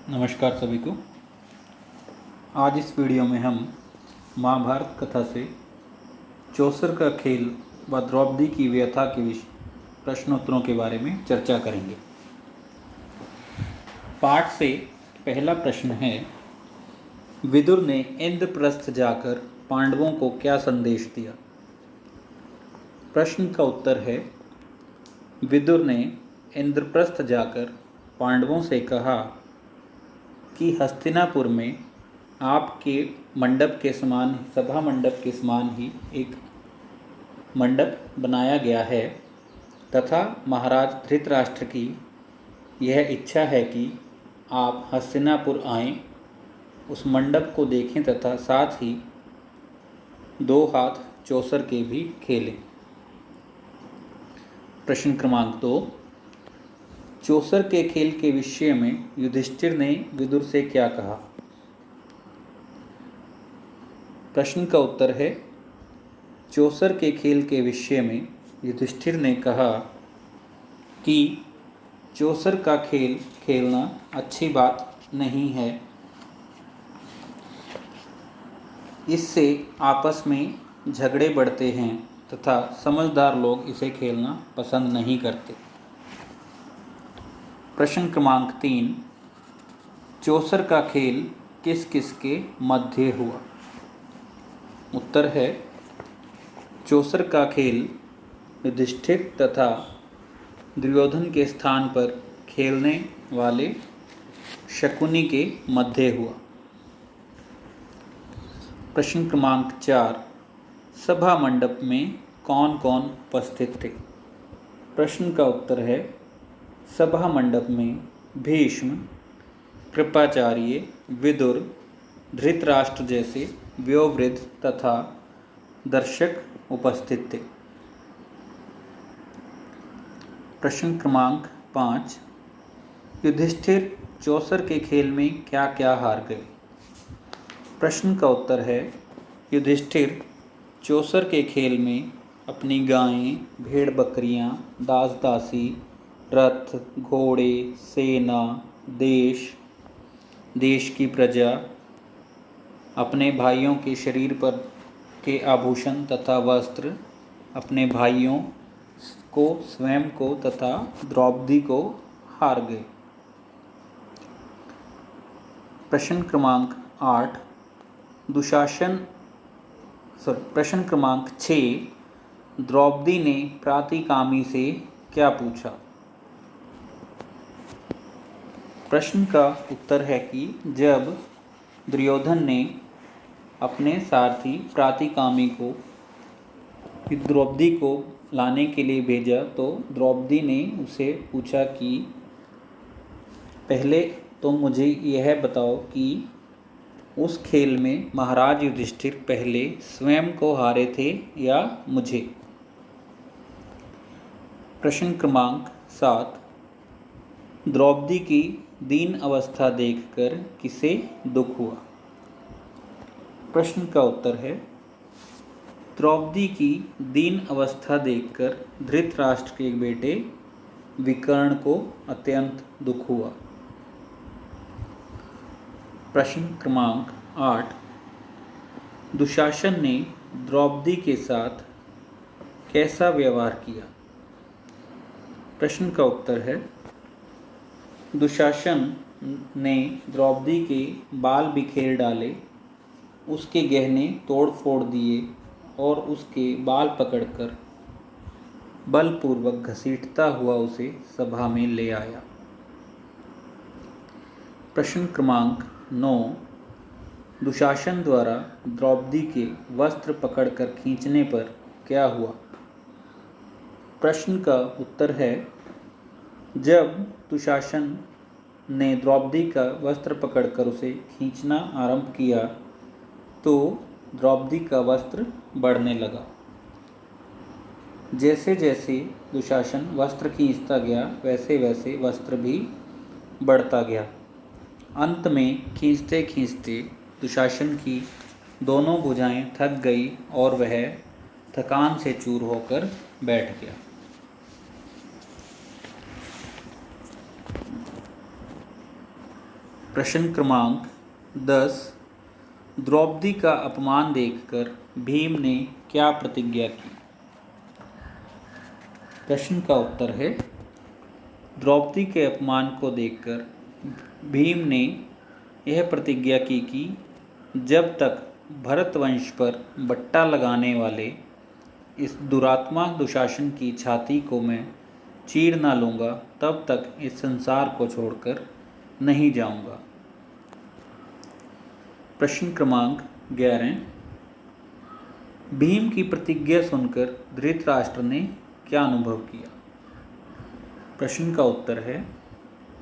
नमस्कार सभी को। आज इस वीडियो में हम महाभारत कथा से चौसर का खेल व द्रौपदी की व्यथा के प्रश्नोत्तरों के बारे में चर्चा करेंगे। पाठ से पहला प्रश्न है, विदुर ने इंद्रप्रस्थ जाकर पांडवों को क्या संदेश दिया? प्रश्न का उत्तर है, विदुर ने इंद्रप्रस्थ जाकर पांडवों से कहा कि हस्तिनापुर में आपके मंडप के समान, सभा मंडप के समान ही एक मंडप बनाया गया है तथा महाराज धृतराष्ट्र की यह इच्छा है कि आप हस्तिनापुर आएं, उस मंडप को देखें तथा साथ ही 2 हाथ चौसर के भी खेलें। प्रश्न क्रमांक 2, चौसर के खेल के विषय में युधिष्ठिर ने विदुर से क्या कहा? प्रश्न का उत्तर है, चौसर के खेल के विषय में युधिष्ठिर ने कहा कि चौसर का खेल खेलना अच्छी बात नहीं है। इससे आपस में झगड़े बढ़ते हैं तथा समझदार लोग इसे खेलना पसंद नहीं करते। प्रश्न क्रमांक 3, चौसर का खेल किस किस के मध्य हुआ? उत्तर है, चौसर का खेल युधिष्ठिर तथा दुर्योधन के स्थान पर खेलने वाले शकुनी के मध्य हुआ। प्रश्न क्रमांक 4, सभा मंडप में कौन कौन उपस्थित थे? प्रश्न का उत्तर है, सभा मंडप में भीष्म, कृपाचार्य, विदुर, धृतराष्ट्र जैसे वयोवृद्ध तथा दर्शक उपस्थित थे। प्रश्न क्रमांक 5, युधिष्ठिर चौसर के खेल में क्या क्या हार गए? प्रश्न का उत्तर है, युधिष्ठिर चौसर के खेल में अपनी गायें, भेड़ बकरियां, दास दासी, रथ, घोड़े, सेना, देश की प्रजा, अपने भाइयों के शरीर पर के आभूषण तथा वस्त्र, अपने भाइयों को, स्वयं को तथा द्रौपदी को हार गए। प्रश्न क्रमांक 8, प्रश्न क्रमांक 6, द्रौपदी ने प्रातिकामी से क्या पूछा? प्रश्न का उत्तर है कि जब दुर्योधन ने अपने सारथी प्रातिकामी को द्रौपदी को लाने के लिए भेजा तो द्रौपदी ने उसे पूछा कि पहले तो मुझे यह बताओ कि उस खेल में महाराज युधिष्ठिर पहले स्वयं को हारे थे या मुझे? प्रश्न क्रमांक 7, द्रौपदी की दीन अवस्था देखकर किसे दुख हुआ? प्रश्न का उत्तर है, द्रौपदी की दीन अवस्था देखकर धृतराष्ट्र के बेटे विकर्ण को अत्यंत दुख हुआ। प्रश्न क्रमांक 8, दुशासन ने द्रौपदी के साथ कैसा व्यवहार किया? प्रश्न का उत्तर है, दुशासन ने द्रौपदी के बाल बिखेर डाले, उसके गहने तोड़ फोड़ दिए और उसके बाल पकड़कर बलपूर्वक घसीटता हुआ उसे सभा में ले आया। प्रश्न क्रमांक 9, दुशासन द्वारा द्रौपदी के वस्त्र पकड़कर खींचने पर क्या हुआ? प्रश्न का उत्तर है, जब दुशासन ने द्रौपदी का वस्त्र पकड़कर उसे खींचना आरंभ किया तो द्रौपदी का वस्त्र बढ़ने लगा। जैसे जैसे दुशासन वस्त्र खींचता गया वैसे वैसे वस्त्र भी बढ़ता गया। अंत में खींचते खींचते दुशासन की दोनों भुजाएं थक गई और वह थकान से चूर होकर बैठ गया। प्रश्न क्रमांक 10। द्रौपदी का अपमान देखकर भीम ने क्या प्रतिज्ञा की? प्रश्न का उत्तर है, द्रौपदी के अपमान को देखकर भीम ने यह प्रतिज्ञा की कि जब तक भरतवंश पर बट्टा लगाने वाले इस दुरात्मा दुशासन की छाती को मैं चीर ना लूँगा, तब तक इस संसार को छोड़कर नहीं जाऊँगा। प्रश्न क्रमांक 11। भीम की प्रतिज्ञा सुनकर धृतराष्ट्र ने क्या अनुभव किया? प्रश्न का उत्तर है,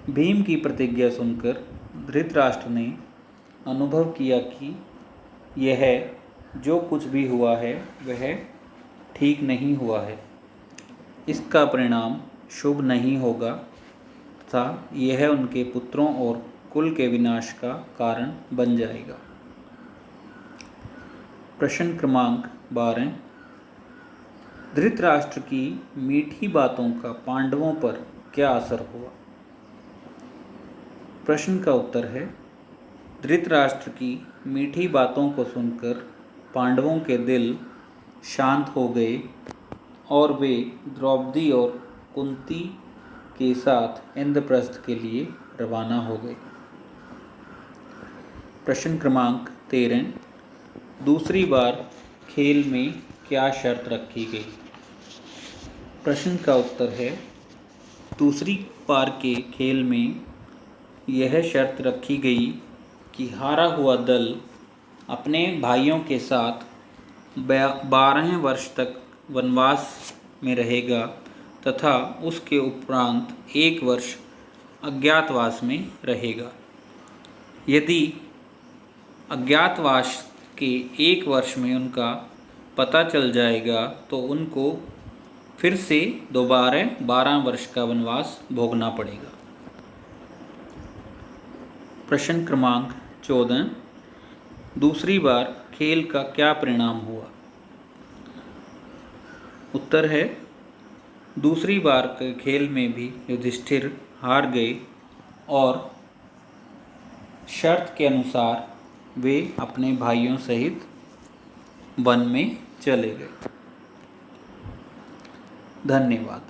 भीम की प्रतिज्ञा सुनकर धृतराष्ट्र ने अनुभव किया कि यह जो कुछ भी हुआ है वह ठीक नहीं हुआ है, इसका परिणाम शुभ नहीं होगा तथा यह उनके पुत्रों और कुल के विनाश का कारण बन जाएगा। प्रश्न क्रमांक 12। धृतराष्ट्र की मीठी बातों का पांडवों पर क्या असर हुआ? प्रश्न का उत्तर है, धृतराष्ट्र की मीठी बातों को सुनकर पांडवों के दिल शांत हो गए और वे द्रौपदी और कुंती के साथ इंद्रप्रस्थ के लिए रवाना हो गए। प्रश्न क्रमांक 13। दूसरी बार खेल में क्या शर्त रखी गई? प्रश्न का उत्तर है, दूसरी बार के खेल में यह शर्त रखी गई कि हारा हुआ दल अपने भाइयों के साथ 12 वर्ष तक वनवास में रहेगा तथा उसके उपरांत 1 वर्ष अज्ञातवास में रहेगा। यदि अज्ञातवास के 1 वर्ष में उनका पता चल जाएगा तो उनको फिर से दोबारा 12 वर्ष का वनवास भोगना पड़ेगा। प्रश्न क्रमांक 14। दूसरी बार खेल का क्या परिणाम हुआ? उत्तर है, दूसरी बार के खेल में भी युधिष्ठिर हार गए और शर्त के अनुसार वे अपने भाइयों सहित वन में चले गए। धन्यवाद।